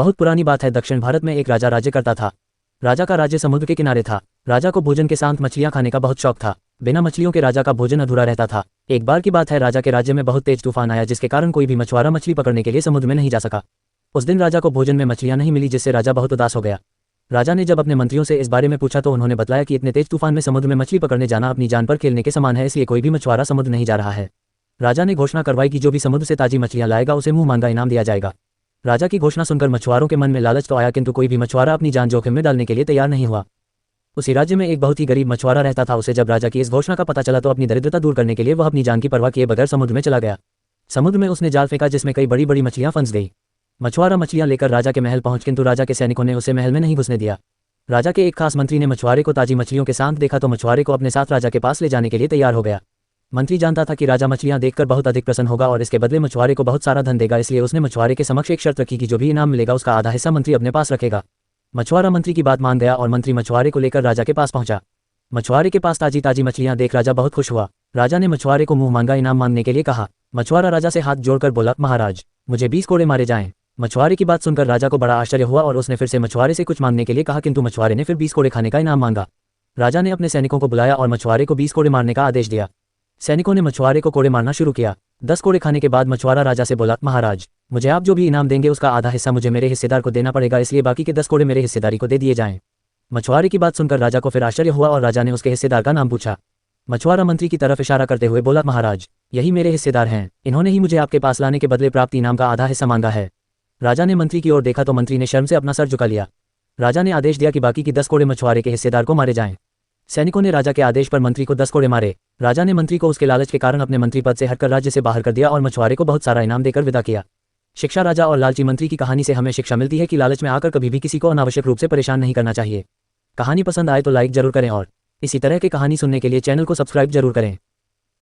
बहुत पुरानी बात है, दक्षिण भारत में एक राजा राज्य करता था। राजा का राज्य समुद्र के किनारे था। राजा को भोजन के साथ मछलियां खाने का बहुत शौक था। बिना मछलियों के राजा का भोजन अधूरा रहता था। एक बार की बात है, राजा के राज्य में बहुत तेज तूफान आया, जिसके कारण कोई भी मछुआरा मछली पकड़ने के लिए समुद्र में नहीं जा सका। उस दिन राजा को भोजन में मछलियां नहीं मिली, जिससे राजा बहुत उदास हो गया। राजा ने जब अपने मंत्रियों से इस बारे में पूछा तो उन्होंने बताया कि इतने तेज तूफान में समुद्र में मछली पकड़ने जाना अपनी जान पर खेलने के समान है, इसलिए कोई भी मछुआरा समुद्र नहीं जा रहा है। राजा ने घोषणा करवाई कि जो भी समुद्र से ताजी मछलियां लाएगा उसे मुंह मांगा इनाम दिया जाएगा। राजा की घोषणा सुनकर मछुआरों के मन में लालच तो आया, किंतु कोई भी मछुआरा अपनी जान जोखिम में डालने के लिए तैयार नहीं हुआ। उसी राज्य में एक बहुत ही गरीब मछुआरा रहता था। उसे जब राजा की इस घोषणा का पता चला तो अपनी दरिद्रता दूर करने के लिए वह अपनी जान की परवाह किए बगैर समुद्र में चला गया। समुद्र में उसने जाल फेंका, जिसमें कई बड़ी बड़ी मछलियां फंस गई। मछुआरा मछलियां लेकर राजा के महल पहुंच, किंतु राजा के सैनिकों ने उसे महल में नहीं घुसने दिया। राजा के एक खास मंत्री ने मछुआरे को ताजी मछलियों के साथ देखा तो मछुआरे को अपने साथ राजा के पास ले जाने के लिए तैयार हो गया। मंत्री जानता था कि राजा मछलियां देखकर बहुत अधिक प्रसन्न होगा और इसके बदले मछुआरे को बहुत सारा धन देगा, इसलिए उसने मछुआरे के समक्ष एक शर्त रखी कि जो भी इनाम मिलेगा उसका आधा हिस्सा मंत्री अपने पास रखेगा। मछुआरा मंत्री की बात मान गया और मंत्री मछुआरे को लेकर राजा के पास पहुंचा। मछुआरे के पास ताजी ताजी मछलियां देख राजा बहुत खुश हुआ। राजा ने मछुआरे को मुंह मांगा इनाम मांगने के लिए कहा। मछुआरा राजा से हाथ जोड़कर बोला, महाराज मुझे 20 कोड़े मारे जाएं। मछुआरे की बात सुनकर राजा को बड़ा आश्चर्य हुआ और उसने फिर से मछुआरे से कुछ मांगने के लिए कहा, किंतु मछुआरे ने फिर 20 कोड़े खाने का इनाम मांगा। राजा ने अपने सैनिकों को बुलाया और मछुआरे को 20 कोड़े मारने का आदेश दिया। सैनिकों ने मछुआरे को कोड़े मारना शुरू किया। 10 कोड़े खाने के बाद मछुआरा राजा से बोला, महाराज मुझे आप जो भी इनाम देंगे उसका आधा हिस्सा मुझे मेरे हिस्सेदार को देना पड़ेगा, इसलिए बाकी के 10 कोड़े मेरे हिस्सेदारी को दे दिए जाएं। मछुआरे की बात सुनकर राजा को फिर आश्चर्य हुआ और राजा ने उसके हिस्सेदार का नाम पूछा। मछुआरा मंत्री की तरफ इशारा करते हुए बोला, महाराज यही मेरे हिस्सेदार हैं, इन्होंने ही मुझे आपके पास लाने के बदले प्राप्त इनाम का आधा हिस्सा मांगा है। राजा ने मंत्री की ओर देखा तो मंत्री ने शर्म से अपना सर झुका लिया। राजा ने आदेश दिया कि बाकी की 10 कोड़े मछुआरे के हिस्सेदार को मारे जाएं। सैनिकों ने राजा के आदेश पर मंत्री को 10 कोड़े मारे। राजा ने मंत्री को उसके लालच के कारण अपने मंत्री पद से हटकर राज्य से बाहर कर दिया और मछुआरे को बहुत सारा इनाम देकर विदा किया। शिक्षा राजा और लालची मंत्री की कहानी से हमें शिक्षा मिलती है कि लालच में आकर कभी भी किसी को अनावश्यक रूप से परेशान नहीं करना चाहिए। कहानी पसंद आए तो लाइक जरूर करें और इसी तरह की कहानी सुनने के लिए चैनल को सब्सक्राइब जरूर करें।